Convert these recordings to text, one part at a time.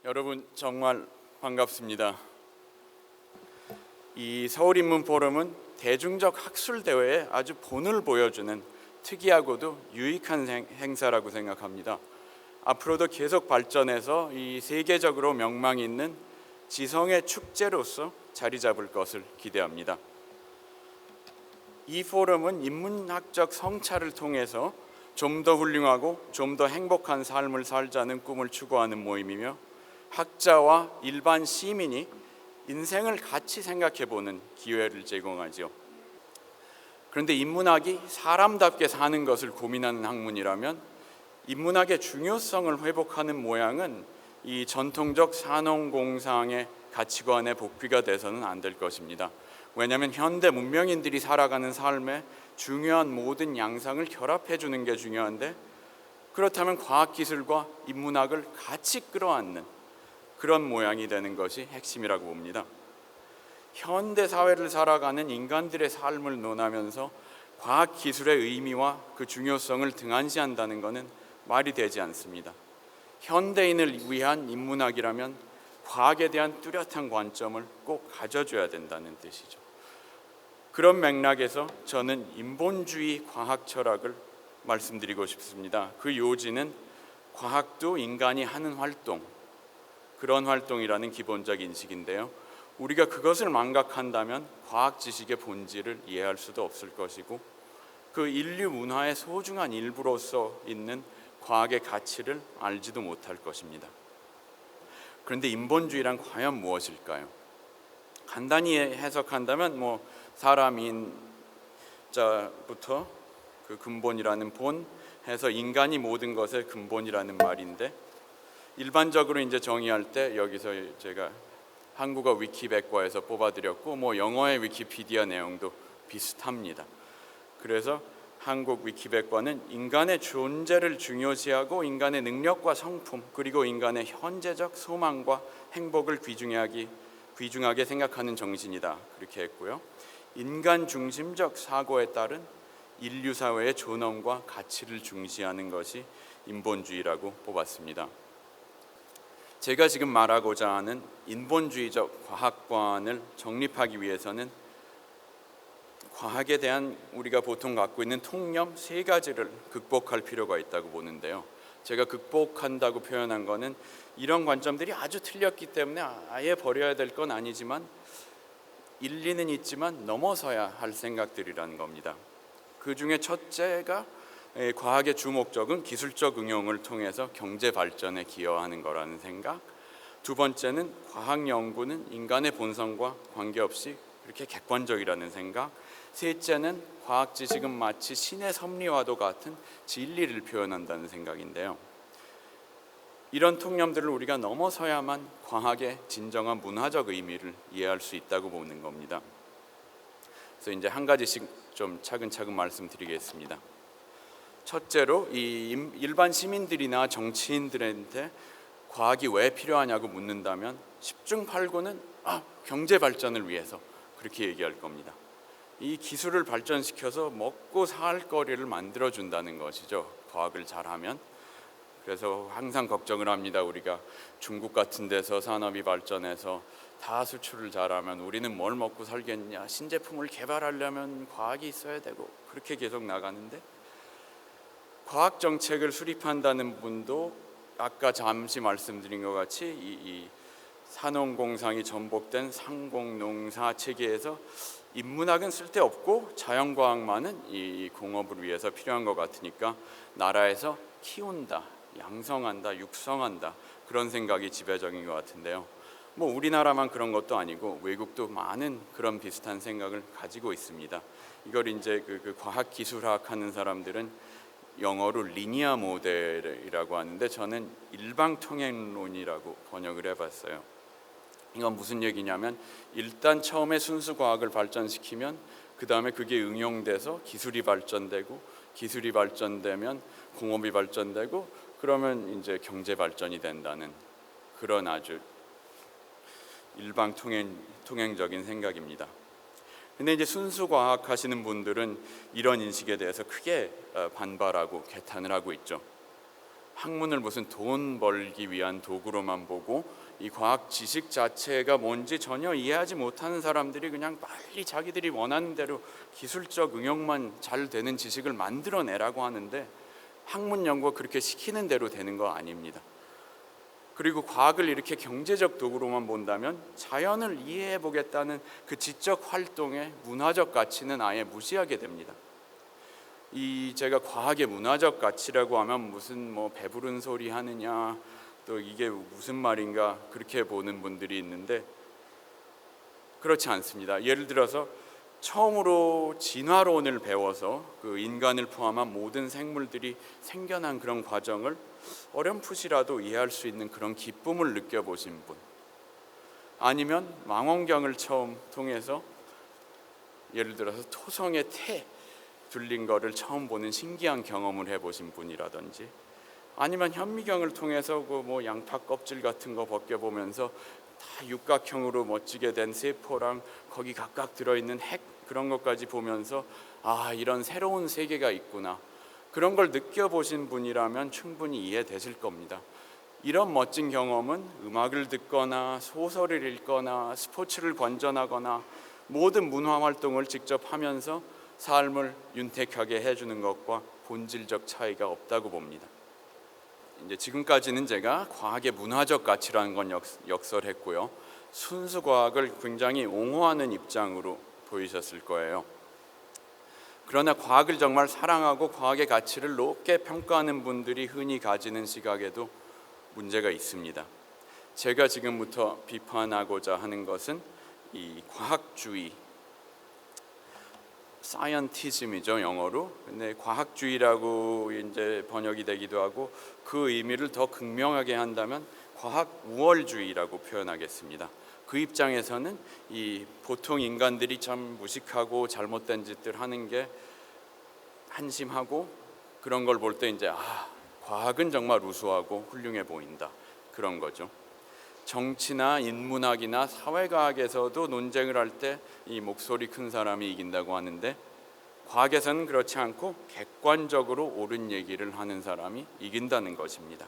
여러분 정말 반갑습니다. 이 서울인문포럼은 대중적 학술 대회에 아주 본을 보여주는 특이하고도 유익한 행사라고 생각합니다. 앞으로도 계속 발전해서 이 세계적으로 명망 있는 지성의 축제로서 자리 잡을 것을 기대합니다. 이 포럼은 인문학적 성찰을 통해서 좀 더 훌륭하고 좀 더 행복한 삶을 살자는 꿈을 추구하는 모임이며, 학자와 일반 시민이 인생을 같이 생각해보는 기회를 제공하죠. 그런데 인문학이 사람답게 사는 것을 고민하는 학문이라면 인문학의 중요성을 회복하는 모양은 이 전통적 산업공상의 가치관의 복귀가 돼서는 안 될 것입니다. 왜냐하면 현대 문명인들이 살아가는 삶에 중요한 모든 양상을 결합해 주는 게 중요한데, 그렇다면 과학기술과 인문학을 같이 끌어안는 그런 모양이 되는 것이 핵심이라고 봅니다. 현대 사회를 살아가는 인간들의 삶을 논하면서 과학기술의 의미와 그 중요성을 등한시한다는 것은 말이 되지 않습니다. 현대인을 위한 인문학이라면 과학에 대한 뚜렷한 관점을 꼭 가져줘야 된다는 뜻이죠. 그런 맥락에서 저는 인본주의 과학 철학을 말씀드리고 싶습니다. 그 요지는 과학도 인간이 하는 활동, 그런 활동이라는 기본적 인식인데요. 우리가 그것을 망각한다면 과학 지식의 본질을 이해할 수도 없을 것이고, 그 인류 문화의 소중한 일부로서 있는 과학의 가치를 알지도 못할 것입니다. 그런데 인본주의란 과연 무엇일까요? 간단히 해석한다면 사람인 자부터 그 근본이라는 본 해서 인간이 모든 것의 근본이라는 말인데, 일반적으로 이제 정의할 때 여기서 제가 한국어 위키백과에서 뽑아드렸고 영어의 위키피디아 내용도 비슷합니다. 그래서 한국 위키백과는 인간의 존재를 중요시하고 인간의 능력과 성품, 그리고 인간의 현재적 소망과 행복을 귀중하게 생각하는 정신이다, 그렇게 했고요. 인간 중심적 사고에 따른 인류 사회의 존엄과 가치를 중시하는 것이 인본주의라고 뽑았습니다. 제가 지금 말하고자 하는 인본주의적 과학관을 정립하기 위해서는 과학에 대한 우리가 보통 갖고 있는 통념 세 가지를 극복할 필요가 있다고 보는데요. 제가 극복한다고 표현한 것은 이런 관점들이 아주 틀렸기 때문에 아예 버려야 될 건 아니지만 일리는 있지만 넘어서야 할 생각들이라는 겁니다. 그 중에 첫째가 과학의 주목적은 기술적 응용을 통해서 경제 발전에 기여하는 거라는 생각. 두 번째는 과학 연구는 인간의 본성과 관계없이 그렇게 객관적이라는 생각. 셋째는 과학 지식은 마치 신의 섭리와도 같은 진리를 표현한다는 생각인데요. 이런 통념들을 우리가 넘어서야만 과학의 진정한 문화적 의미를 이해할 수 있다고 보는 겁니다. 그래서 이제 한 가지씩 좀 차근차근 말씀드리겠습니다. 첫째로 이 일반 시민들이나 정치인들한테 과학이 왜 필요하냐고 묻는다면 10중 8구는 경제 발전을 위해서 그렇게 얘기할 겁니다. 이 기술을 발전시켜서 먹고 살 거리를 만들어준다는 것이죠, 과학을 잘하면. 그래서 항상 걱정을 합니다. 우리가 중국 같은 데서 산업이 발전해서 다 수출을 잘하면 우리는 뭘 먹고 살겠냐, 신제품을 개발하려면 과학이 있어야 되고, 그렇게 계속 나가는데, 과학 정책을 수립한다는 분도 아까 잠시 말씀드린 것 같이 이 산업공상이 전복된 상공농사 체계에서 인문학은 쓸데없고 자연과학만은 이 공업을 위해서 필요한 것 같으니까 나라에서 키운다, 양성한다, 육성한다, 그런 생각이 지배적인 것 같은데요. 우리나라만 그런 것도 아니고 외국도 많은 그런 비슷한 생각을 가지고 있습니다. 이걸 이제 그 과학기술학 하는 사람들은 영어로 리니어 모델이라고 하는데, 저는 일방통행론이라고 번역을 해봤어요. 이건 무슨 얘기냐면, 일단 처음에 순수 과학을 발전시키면 그 다음에 그게 응용돼서 기술이 발전되고, 기술이 발전되면 공업이 발전되고, 그러면 이제 경제 발전이 된다는 그런 아주 일방통행적인 생각입니다. 근데 이제 순수 과학 하시는 분들은 이런 인식에 대해서 크게 반발하고 개탄을 하고 있죠. 학문을 무슨 돈 벌기 위한 도구로만 보고 이 과학 지식 자체가 뭔지 전혀 이해하지 못하는 사람들이 그냥 빨리 자기들이 원하는 대로 기술적 응용만 잘 되는 지식을 만들어내라고 하는데, 학문 연구가 그렇게 시키는 대로 되는 거 아닙니다. 그리고 과학을 이렇게 경제적 도구로만 본다면 자연을 이해해 보겠다는 그 지적 활동의 문화적 가치는 아예 무시하게 됩니다. 제가 과학의 문화적 가치라고 하면 무슨 배부른 소리 하느냐, 또 이게 무슨 말인가 그렇게 보는 분들이 있는데, 그렇지 않습니다. 예를 들어서 처음으로 진화론을 배워서 그 인간을 포함한 모든 생물들이 생겨난 그런 과정을 어렴풋이라도 이해할 수 있는 그런 기쁨을 느껴보신 분, 아니면 망원경을 처음 통해서 예를 들어서 토성의 태 둘린 거를 처음 보는 신기한 경험을 해보신 분이라든지, 아니면 현미경을 통해서 그 양파 껍질 같은 거 벗겨보면서 다 육각형으로 멋지게 된 세포랑 거기 각각 들어있는 핵 그런 것까지 보면서 이런 새로운 세계가 있구나, 그런 걸 느껴보신 분이라면 충분히 이해되실 겁니다. 이런 멋진 경험은 음악을 듣거나 소설을 읽거나 스포츠를 관전하거나 모든 문화 활동을 직접 하면서 삶을 윤택하게 해주는 것과 본질적 차이가 없다고 봅니다. 이제 지금까지는 제가 과학의 문화적 가치라는 건 역설했고요. 순수 과학을 굉장히 옹호하는 입장으로 보이셨을 거예요. 그러나 과학을 정말 사랑하고 과학의 가치를 높게 평가하는 분들이 흔히 가지는 시각에도 문제가 있습니다. 제가 지금부터 비판하고자 하는 것은 이 과학주의, 사이언티즘이죠, 영어로. 근데 과학주의라고 이제 번역이 되기도 하고, 그 의미를 더 극명하게 한다면 과학 우월주의라고 표현하겠습니다. 그 입장에서는 이 보통 인간들이 참 무식하고 잘못된 짓들 하는 게 한심하고, 그런 걸 볼 때 이제 과학은 정말 우수하고 훌륭해 보인다, 그런 거죠. 정치나 인문학이나 사회과학에서도 논쟁을 할 때 이 목소리 큰 사람이 이긴다고 하는데, 과학에서는 그렇지 않고 객관적으로 옳은 얘기를 하는 사람이 이긴다는 것입니다.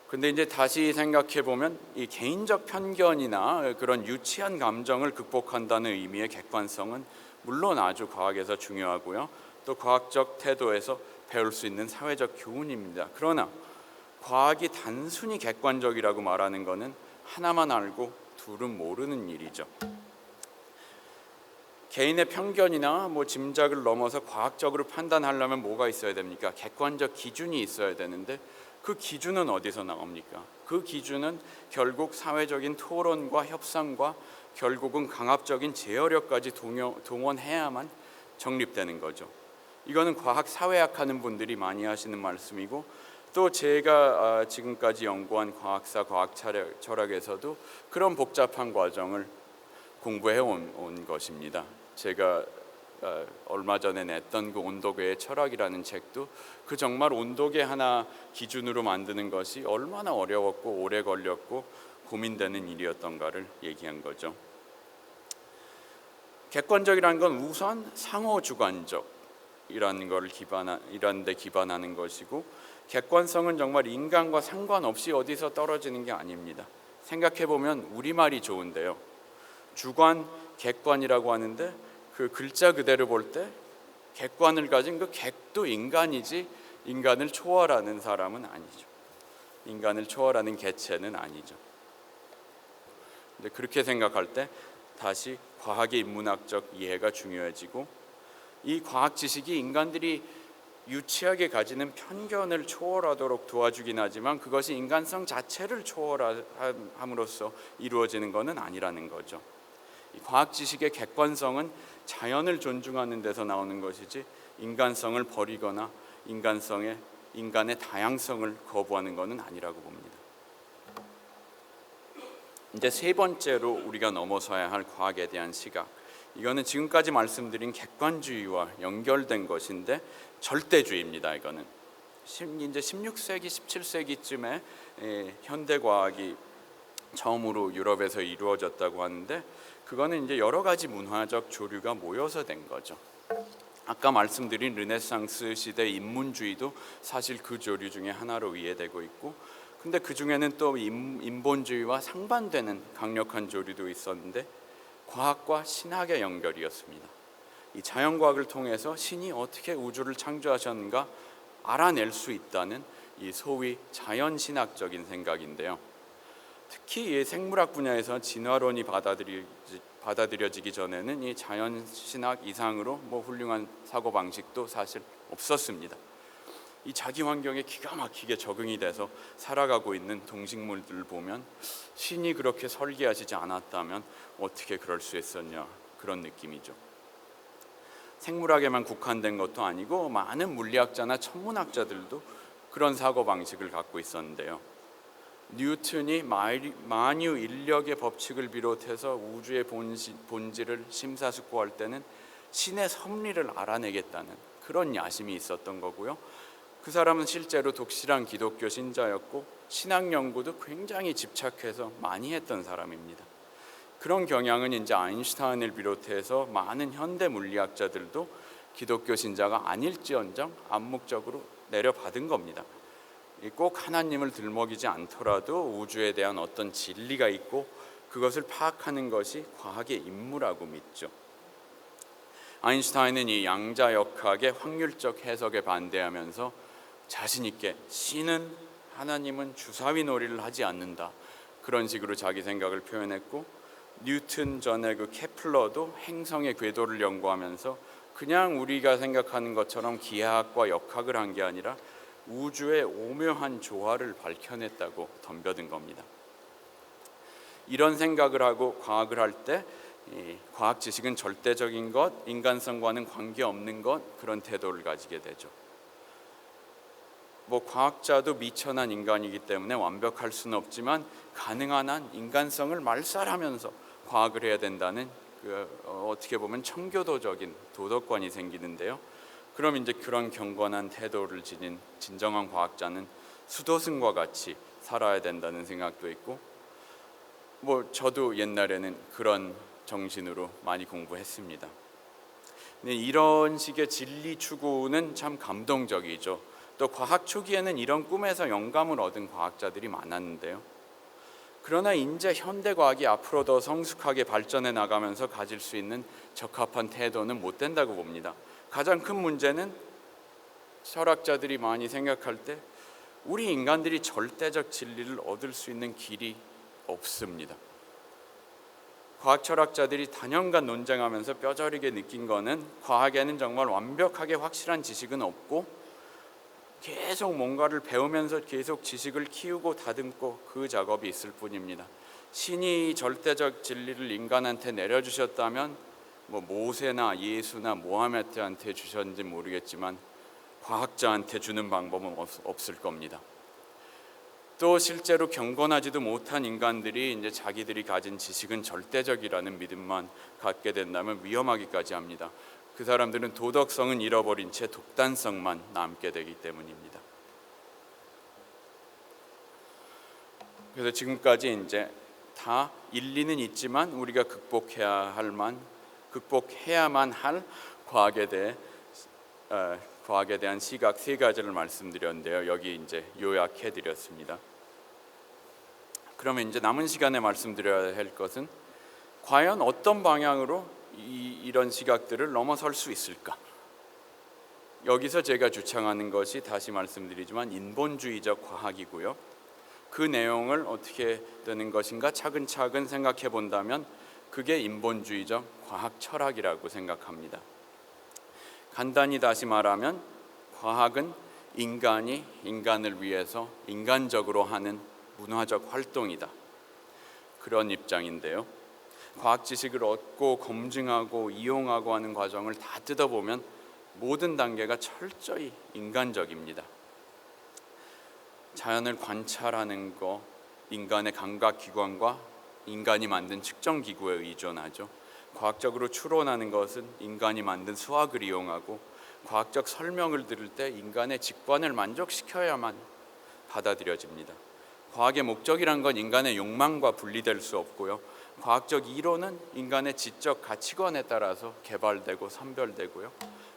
근데 이제 다시 생각해 보면 이 개인적 편견이나 그런 유치한 감정을 극복한다는 의미의 객관성은 물론 아주 과학에서 중요하고요, 또 과학적 태도에서 배울 수 있는 사회적 교훈입니다. 그러나 과학이 단순히 객관적이라고 말하는 것은 하나만 알고 둘은 모르는 일이죠. 개인의 편견이나 짐작을 넘어서 과학적으로 판단하려면 뭐가 있어야 됩니까? 객관적 기준이 있어야 되는데, 그 기준은 어디서 나옵니까? 그 기준은 결국 사회적인 토론과 협상과 결국은 강압적인 제어력까지 동원해야만 정립되는 거죠. 이거는 과학 사회학 하는 분들이 많이 하시는 말씀이고, 또 제가 지금까지 연구한 과학사, 과학 철학에서도 그런 복잡한 과정을 공부해 온 것입니다. 제가 얼마 전에 냈던 그 온도계의 철학이라는 책도 그 정말 온도계 하나 기준으로 만드는 것이 얼마나 어려웠고 오래 걸렸고 고민되는 일이었던가를 얘기한 거죠. 객관적이라는 건 우선 상호주관적이라는 걸 이런 데 기반하는 것이고, 객관성은 정말 인간과 상관없이 어디서 떨어지는 게 아닙니다. 생각해 보면 우리말이 좋은데요, 주관, 객관이라고 하는데 그 글자 그대로 볼 때 객관을 가진 그 객도 인간이지 인간을 초월하는 사람은 아니죠. 인간을 초월하는 개체는 아니죠. 근데 그렇게 생각할 때 다시 과학의 인문학적 이해가 중요해지고, 이 과학 지식이 인간들이 유치하게 가지는 편견을 초월하도록 도와주긴 하지만 그것이 인간성 자체를 초월함으로써 이루어지는 것은 아니라는 거죠. 이 과학 지식의 객관성은 자연을 존중하는 데서 나오는 것이지 인간성을 버리거나 인간의 다양성을 거부하는 것은 아니라고 봅니다. 이제 세 번째로 우리가 넘어서야 할 과학에 대한 시각, 이거는 지금까지 말씀드린 객관주의와 연결된 것인데 절대주의입니다. 이거는 이제 16세기, 17세기쯤에 현대 과학이 처음으로 유럽에서 이루어졌다고 하는데, 그거는 이제 여러 가지 문화적 조류가 모여서 된 거죠. 아까 말씀드린 르네상스 시대 인문주의도 사실 그 조류 중에 하나로 이해되고 있고, 근데 그 중에는 또 인본주의와 상반되는 강력한 조류도 있었는데 과학과 신학의 연결이었습니다. 이 자연과학을 통해서 신이 어떻게 우주를 창조하셨는가 알아낼 수 있다는 이 소위 자연신학적인 생각인데요. 특히 이 생물학 분야에서 진화론이 받아들여지기 전에는 이 자연신학 이상으로 훌륭한 사고방식도 사실 없었습니다. 이 자기 환경에 기가 막히게 적응이 돼서 살아가고 있는 동식물들을 보면 신이 그렇게 설계하시지 않았다면 어떻게 그럴 수 있었냐, 그런 느낌이죠. 생물학에만 국한된 것도 아니고 많은 물리학자나 천문학자들도 그런 사고방식을 갖고 있었는데요. 뉴턴이 만유 인력의 법칙을 비롯해서 우주의 본질을 심사숙고할 때는 신의 섭리를 알아내겠다는 그런 야심이 있었던 거고요. 그 사람은 실제로 독실한 기독교 신자였고 신학 연구도 굉장히 집착해서 많이 했던 사람입니다. 그런 경향은 이제 아인슈타인을 비롯해서 많은 현대 물리학자들도 기독교 신자가 아닐지언정 암묵적으로 내려받은 겁니다. 꼭 하나님을 들먹이지 않더라도 우주에 대한 어떤 진리가 있고 그것을 파악하는 것이 과학의 임무라고 믿죠. 아인슈타인은 이 양자역학의 확률적 해석에 반대하면서 자신 있게 신은, 하나님은 주사위 놀이를 하지 않는다, 그런 식으로 자기 생각을 표현했고, 뉴턴 전에 그 케플러도 행성의 궤도를 연구하면서 그냥 우리가 생각하는 것처럼 기하학과 역학을 한 게 아니라 우주의 오묘한 조화를 밝혀냈다고 덤벼든 겁니다. 이런 생각을 하고 과학을 할 때 과학 지식은 절대적인 것, 인간성과는 관계없는 것, 그런 태도를 가지게 되죠. 과학자도 미천한 인간이기 때문에 완벽할 수는 없지만 가능한 한 인간성을 말살하면서 과학을 해야 된다는 어떻게 보면 청교도적인 도덕관이 생기는데요. 그럼 이제 그런 경건한 태도를 지닌 진정한 과학자는 수도승과 같이 살아야 된다는 생각도 있고, 저도 옛날에는 그런 정신으로 많이 공부했습니다. 근데 이런 식의 진리 추구는 참 감동적이죠. 또 과학 초기에는 이런 꿈에서 영감을 얻은 과학자들이 많았는데요. 그러나 이제 현대 과학이 앞으로 더 성숙하게 발전해 나가면서 가질 수 있는 적합한 태도는 못 된다고 봅니다. 가장 큰 문제는 철학자들이 많이 생각할 때 우리 인간들이 절대적 진리를 얻을 수 있는 길이 없습니다. 과학 철학자들이 단연간 논쟁하면서 뼈저리게 느낀 거는 과학에는 정말 완벽하게 확실한 지식은 없고 계속 뭔가를 배우면서 계속 지식을 키우고 다듬고 그 작업이 있을 뿐입니다. 신이 절대적 진리를 인간한테 내려주셨다면 모세나 예수나 모하메드한테 주셨는지 모르겠지만 과학자한테 주는 방법은 없을 겁니다. 또 실제로 경건하지도 못한 인간들이 이제 자기들이 가진 지식은 절대적이라는 믿음만 갖게 된다면 위험하기까지 합니다. 그 사람들은 도덕성은 잃어버린 채 독단성만 남게 되기 때문입니다. 그래서 지금까지 이제 다 일리는 있지만 우리가 극복해야만 할 과학에 대한 시각 세 가지를 말씀드렸는데요. 여기 이제 요약해 드렸습니다. 그러면 이제 남은 시간에 말씀드려야 할 것은 과연 어떤 방향으로 이런 시각들을 넘어설 수 있을까? 여기서 제가 주창하는 것이 다시 말씀드리지만 인본주의적 과학이고요. 그 내용을 어떻게 되는 것인가 차근차근 생각해 본다면 그게 인본주의적 과학 철학이라고 생각합니다. 간단히 다시 말하면 과학은 인간이 인간을 위해서 인간적으로 하는 문화적 활동이다, 그런 입장인데요. 과학 지식을 얻고 검증하고 이용하고 하는 과정을 다 뜯어보면 모든 단계가 철저히 인간적입니다. 자연을 관찰하는 거 인간의 감각기관과 인간이 만든 측정기구에 의존하죠. 과학적으로 추론하는 것은 인간이 만든 수학을 이용하고 과학적 설명을 들을 때 인간의 직관을 만족시켜야만 받아들여집니다. 과학의 목적이란 건 인간의 욕망과 분리될 수 없고요. 과학적 이론은 인간의 지적 가치관에 따라서 개발되고 선별되고요.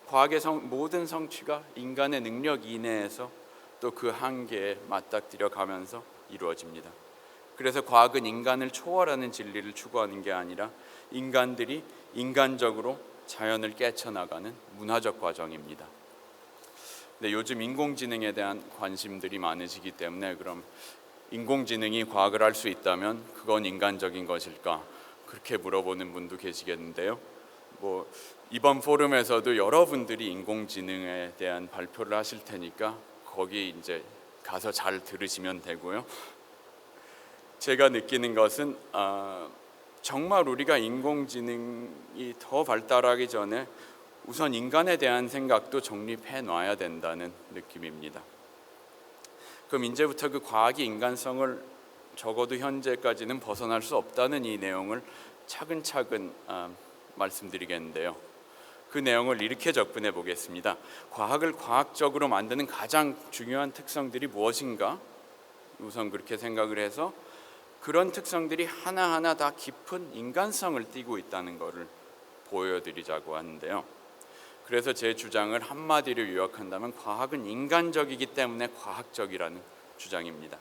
과학의 모든 성취가 인간의 능력 이내에서 또 그 한계에 맞닥뜨려 가면서 이루어집니다. 그래서 과학은 인간을 초월하는 진리를 추구하는 게 아니라 인간들이 인간적으로 자연을 깨쳐나가는 문화적 과정입니다. 근데 요즘 인공지능에 대한 관심들이 많으시기 때문에 그럼 인공지능이 과학을 할 수 있다면 그건 인간적인 것일까? 그렇게 물어보는 분도 계시겠는데요. 이번 포럼에서도 여러분들이 인공지능에 대한 발표를 하실 테니까 거기 이제 가서 잘 들으시면 되고요. 제가 느끼는 것은 정말 우리가 인공지능이 더 발달하기 전에 우선 인간에 대한 생각도 정립해 놔야 된다는 느낌입니다. 그럼 이제부터 그 과학이 인간성을 적어도 현재까지는 벗어날 수 없다는 이 내용을 차근차근 말씀드리겠는데요. 그 내용을 이렇게 접근해 보겠습니다. 과학을 과학적으로 만드는 가장 중요한 특성들이 무엇인가? 우선 그렇게 생각을 해서 그런 특성들이 하나하나 다 깊은 인간성을 띠고 있다는 것을 보여드리자고 하는데요. 그래서 제 주장을 한마디로 요약한다면 과학은 인간적이기 때문에 과학적이라는 주장입니다.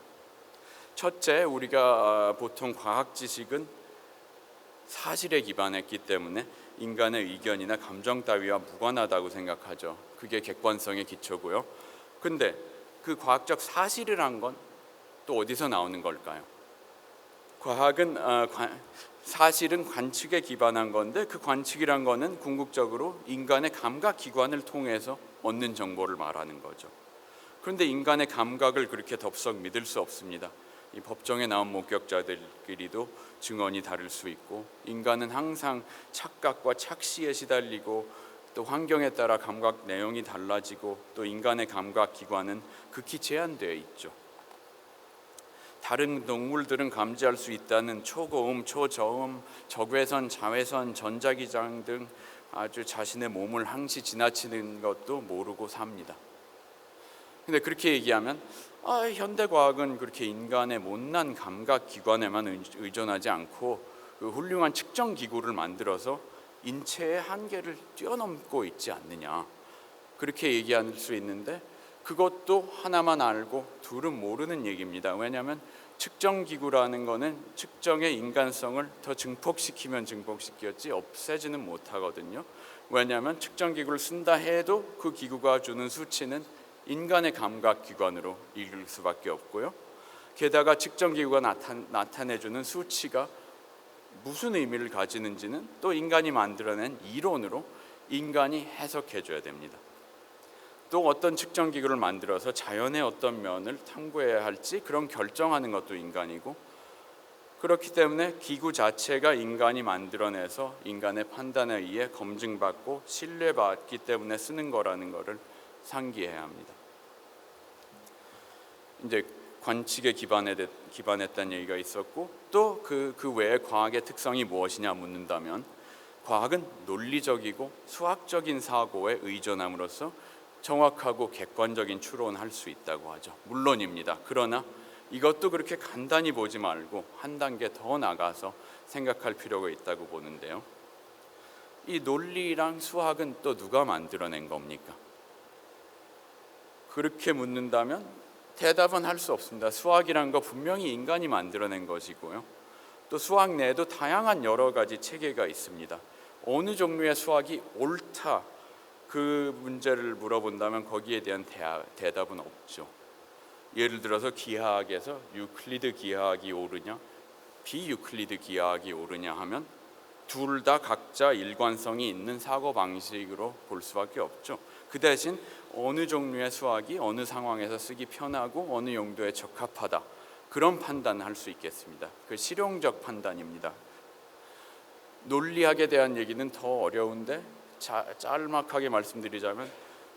첫째, 우리가 보통 과학 지식은 사실에 기반했기 때문에 인간의 의견이나 감정 따위와 무관하다고 생각하죠. 그게 객관성의 기초고요. 근데 그 과학적 사실이란 건 또 어디서 나오는 걸까요? 과학은 사실은 관측에 기반한 건데 그 관측이란 거는 궁극적으로 인간의 감각 기관을 통해서 얻는 정보를 말하는 거죠. 그런데 인간의 감각을 그렇게 덥석 믿을 수 없습니다. 이 법정에 나온 목격자들끼리도 증언이 다를 수 있고 인간은 항상 착각과 착시에 시달리고 또 환경에 따라 감각 내용이 달라지고 또 인간의 감각 기관은 극히 제한되어 있죠. 다른 동물들은 감지할 수 있다는 초고음, 초저음, 적외선, 자외선, 전자기장 등 아주 자신의 몸을 항시 지나치는 것도 모르고 삽니다. 근데 그렇게 얘기하면 현대과학은 그렇게 인간의 못난 감각 기관에만 의존하지 않고 그 훌륭한 측정 기구를 만들어서 인체의 한계를 뛰어넘고 있지 않느냐, 그렇게 얘기할 수 있는데 그것도 하나만 알고 둘은 모르는 얘기입니다. 왜냐하면 측정기구라는 거는 측정의 인간성을 더 증폭시키면 증폭시켰지 없애지는 못하거든요. 왜냐하면 측정기구를 쓴다 해도 그 기구가 주는 수치는 인간의 감각기관으로 읽을 수밖에 없고요. 게다가 측정기구가 나타내주는 수치가 무슨 의미를 가지는지는 또 인간이 만들어낸 이론으로 인간이 해석해줘야 됩니다. 또 어떤 측정기구를 만들어서 자연의 어떤 면을 탐구해야 할지 그런 결정하는 것도 인간이고, 그렇기 때문에 기구 자체가 인간이 만들어내서 인간의 판단에 의해 검증받고 신뢰받기 때문에 쓰는 거라는 것을 상기해야 합니다. 이제 관측에 기반했다는 얘기가 있었고 또 그 외에 과학의 특성이 무엇이냐 묻는다면 과학은 논리적이고 수학적인 사고에 의존함으로써 정확하고 객관적인 추론을 할 수 있다고 하죠. 물론입니다. 그러나 이것도 그렇게 간단히 보지 말고 한 단계 더 나가서 생각할 필요가 있다고 보는데요. 이 논리랑 수학은 또 누가 만들어낸 겁니까? 그렇게 묻는다면 대답은 할 수 없습니다. 수학이란 거 분명히 인간이 만들어낸 것이고요. 또 수학 내에도 다양한 여러 가지 체계가 있습니다. 어느 종류의 수학이 옳다, 그 문제를 물어본다면 거기에 대한 대답은 없죠. 예를 들어서 기하학에서 유클리드 기하학이 옳으냐 비유클리드 기하학이 옳으냐 하면 둘 다 각자 일관성이 있는 사고방식으로 볼 수밖에 없죠. 그 대신 어느 종류의 수학이 어느 상황에서 쓰기 편하고 어느 용도에 적합하다, 그런 판단을 할 수 있겠습니다. 그 실용적 판단입니다. 논리학에 대한 얘기는 더 어려운데 짤막하게 말씀드리자면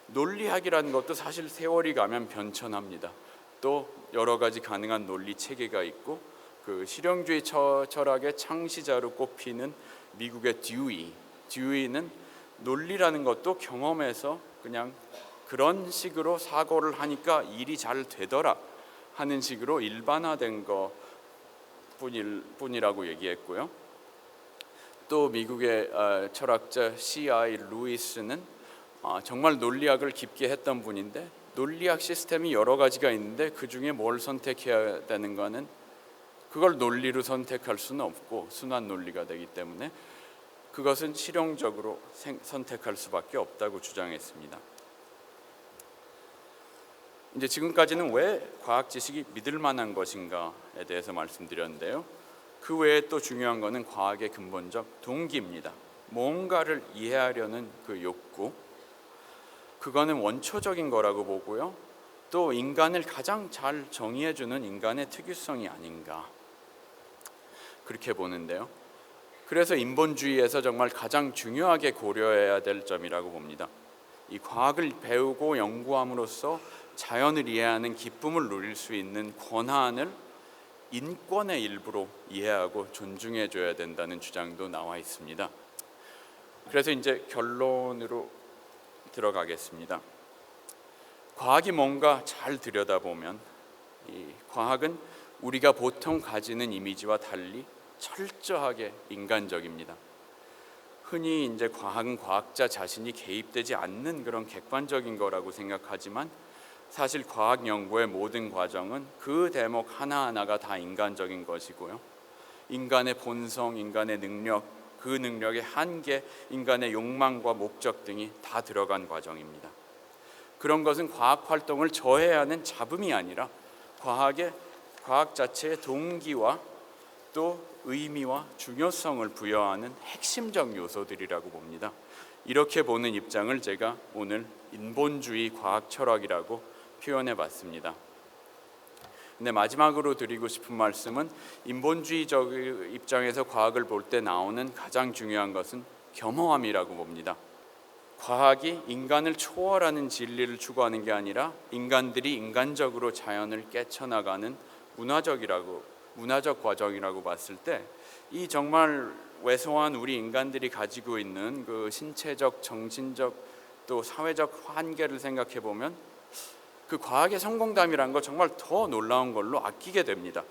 논리학이라는 것도 사실 세월이 가면 변천합니다. 또 여러 가지 가능한 논리 체계가 있고 그 실용주의 철학의 창시자로 꼽히는 미국의 듀이는 논리라는 것도 경험에서 그냥 그런 식으로 사고를 하니까 일이 잘 되더라 하는 식으로 일반화된 것 뿐이라고 얘기했고요. 또 미국의 철학자 C.I. 루이스는 정말 논리학을 깊게 했던 분인데 논리학 시스템이 여러 가지가 있는데 그 중에 뭘 선택해야 되는가는 그걸 논리로 선택할 수는 없고 순환 논리가 되기 때문에 그것은 실용적으로 선택할 수밖에 없다고 주장했습니다. 이제 지금까지는 왜 과학 지식이 믿을 만한 것인가에 대해서 말씀드렸는데요. 그 외에 또 중요한 것은 과학의 근본적 동기입니다. 뭔가를 이해하려는 그 욕구, 그거는 원초적인 거라고 보고요. 또 인간을 가장 잘 정의해주는 인간의 특유성이 아닌가 그렇게 보는데요. 그래서 인본주의에서 정말 가장 중요하게 고려해야 될 점이라고 봅니다. 이 과학을 배우고 연구함으로써 자연을 이해하는 기쁨을 누릴 수 있는 권한을 인권의 일부로 이해하고 존중해 줘야 된다는 주장도 나와 있습니다. 그래서 이제 결론으로 들어가겠습니다. 과학이 뭔가 잘 들여다보면 이 과학은 우리가 보통 가지는 이미지와 달리 철저하게 인간적입니다. 흔히 이제 과학은 과학자 자신이 개입되지 않는 그런 객관적인 거라고 생각하지만 사실 과학 연구의 모든 과정은 그 대목 하나하나가 다 인간적인 것이고요. 인간의 본성, 인간의 능력, 그 능력의 한계, 인간의 욕망과 목적 등이 다 들어간 과정입니다. 그런 것은 과학 활동을 저해하는 잡음이 아니라 과학 자체의 동기와 또 의미와 중요성을 부여하는 핵심적 요소들이라고 봅니다. 이렇게 보는 입장을 제가 오늘 인본주의 과학 철학이라고 표현해 봤습니다. 근데 마지막으로 드리고 싶은 말씀은 인본주의적 입장에서 과학을 볼 때 나오는 가장 중요한 것은 겸허함이라고 봅니다. 과학이 인간을 초월하는 진리를 추구하는 게 아니라 인간들이 인간적으로 자연을 깨쳐나가는 문화적 과정이라고 봤을 때 이 정말 왜소한 우리 인간들이 가지고 있는 그 신체적, 정신적 또 사회적 한계를 생각해 보면 그 과학의 성공담이란 거 정말 더 놀라운 걸로 아끼게 됩니다.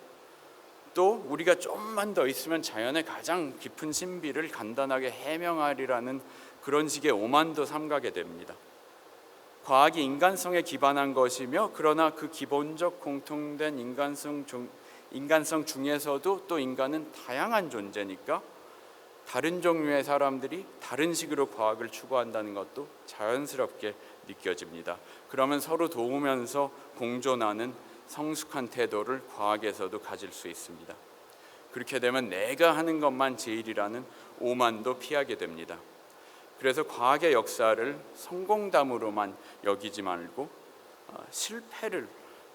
또 우리가 좀만 더 있으면 자연의 가장 깊은 신비를 간단하게 해명하리라는 그런 식의 오만도 삼가게 됩니다. 과학이 인간성에 기반한 것이며 그러나 그 기본적 공통된 인간성 중에서도 또 인간은 다양한 존재니까 다른 종류의 사람들이 다른 식으로 과학을 추구한다는 것도 자연스럽게 느껴집니다. 그러면 서로 도우면서 공존하는 성숙한 태도를 과학에서도 가질 수 있습니다. 그렇게 되면 내가 하는 것만 제일이라는 오만도 피하게 됩니다. 그래서 과학의 역사를 성공담으로만 여기지 말고 실패를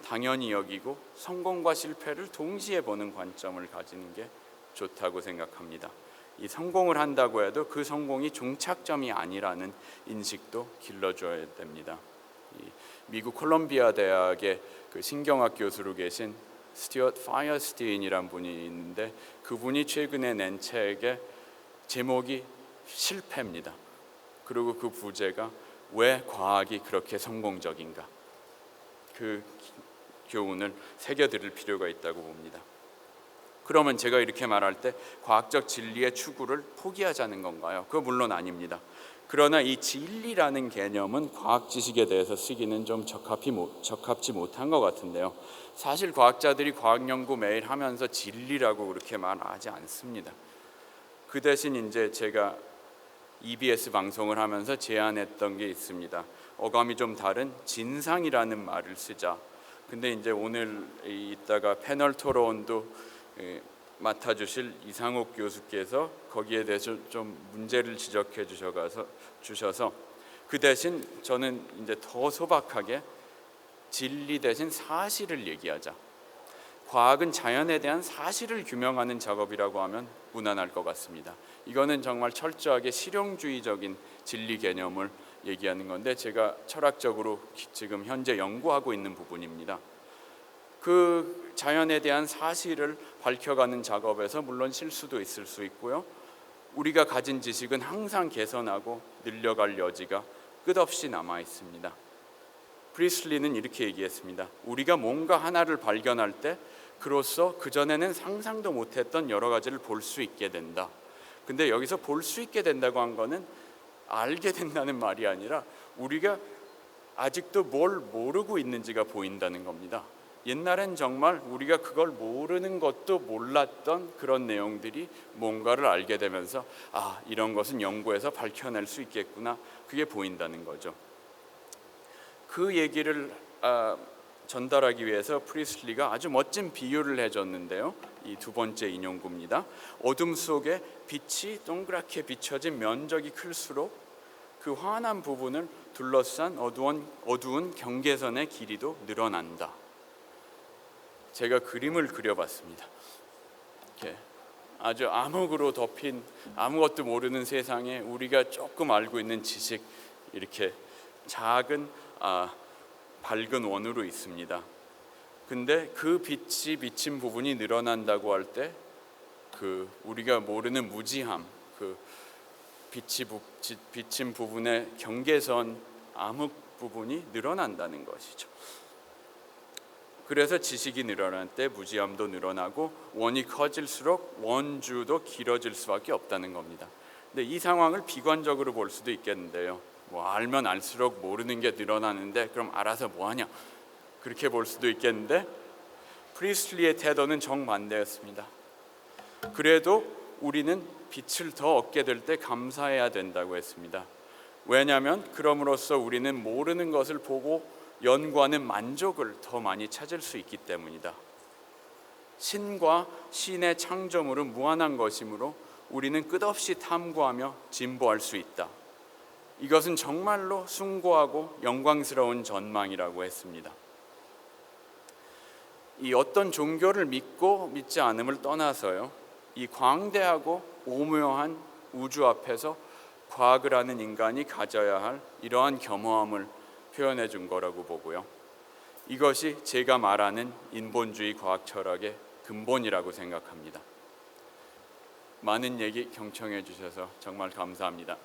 당연히 여기고 성공과 실패를 동시에 보는 관점을 가지는 게 좋다고 생각합니다. 이 성공을 한다고 해도 그 성공이 종착점이 아니라는 인식도 길러줘야 됩니다. 미국 콜롬비아 대학의 그 신경학 교수로 계신 스튜어트 파이어스틴이란 분이 있는데 그분이 최근에 낸 책의 제목이 실패입니다. 그리고 그 부제가 왜 과학이 그렇게 성공적인가? 그 교훈을 새겨들을 필요가 있다고 봅니다. 그러면 제가 이렇게 말할 때 과학적 진리의 추구를 포기하자는 건가요? 그거 물론 아닙니다. 그러나 이 진리라는 개념은 과학 지식에 대해서 쓰기는 좀 적합지 못한 것 같은데요. 사실 과학자들이 과학 연구 매일 하면서 진리라고 그렇게 말하지 않습니다. 그 대신 이제 제가 EBS 방송을 하면서 제안했던 게 있습니다. 어감이 좀 다른 진상이라는 말을 쓰자. 근데 이제 오늘 이따가 패널 토론도 맡아주실 이상욱 교수께서 거기에 대해서 좀 문제를 지적해 주셔서 그 대신 저는 이제 더 소박하게 진리 대신 사실을 얘기하자. 과학은 자연에 대한 사실을 규명하는 작업이라고 하면 무난할 것 같습니다. 이거는 정말 철저하게 실용주의적인 진리 개념을 얘기하는 건데 제가 철학적으로 지금 현재 연구하고 있는 부분입니다. 그 자연에 대한 사실을 밝혀가는 작업에서 물론 실수도 있을 수 있고요. 우리가 가진 지식은 항상 개선하고 늘려갈 여지가 끝없이 남아 있습니다. 프리슬리는 이렇게 얘기했습니다. 우리가 뭔가 하나를 발견할 때 그로써 그전에는 상상도 못했던 여러 가지를 볼 수 있게 된다. 근데 여기서 볼 수 있게 된다고 한 거는 알게 된다는 말이 아니라 우리가 아직도 뭘 모르고 있는지가 보인다는 겁니다. 옛날엔 정말 우리가 그걸 모르는 것도 몰랐던 그런 내용들이 뭔가를 알게 되면서 이런 것은 연구해서 밝혀낼 수 있겠구나, 그게 보인다는 거죠. 그 얘기를 전달하기 위해서 프리슬리가 아주 멋진 비유를 해줬는데요. 이 두 번째 인용구입니다. 어둠 속에 빛이 동그랗게 비춰진 면적이 클수록 그 환한 부분을 둘러싼 어두운 경계선의 길이도 늘어난다. 제가 그림을 그려봤습니다. 이렇게 아주 암흑으로 덮인 아무것도 모르는 세상에 우리가 조금 알고 있는 지식, 이렇게 작은 밝은 원으로 있습니다. 근데 그 빛이 비친 부분이 늘어난다고 할 때 그 우리가 모르는 무지함, 그 빛이 비친 부분의 경계선, 암흑 부분이 늘어난다는 것이죠. 그래서 지식이 늘어날 때 무지함도 늘어나고 원이 커질수록 원주도 길어질 수밖에 없다는 겁니다. 근데 이 상황을 비관적으로 볼 수도 있겠는데요. 알면 알수록 모르는 게 늘어나는데 그럼 알아서 뭐하냐, 그렇게 볼 수도 있겠는데 프리슬리의 태도는 정반대였습니다. 그래도 우리는 빛을 더 얻게 될 때 감사해야 된다고 했습니다. 왜냐하면 그럼으로써 우리는 모르는 것을 보고 연구하는 만족을 더 많이 찾을 수 있기 때문이다. 신과 신의 창조물은 무한한 것이므로 우리는 끝없이 탐구하며 진보할 수 있다. 이것은 정말로 숭고하고 영광스러운 전망이라고 했습니다. 이 어떤 종교를 믿고 믿지 않음을 떠나서요, 이 광대하고 오묘한 우주 앞에서 과학을 하는 인간이 가져야 할 이러한 겸허함을 표현해 준 거라고 보고요. 이것이 제가 말하는 인본주의 과학 철학의 근본이라고 생각합니다. 많은 얘기 경청해 주셔서 정말 감사합니다.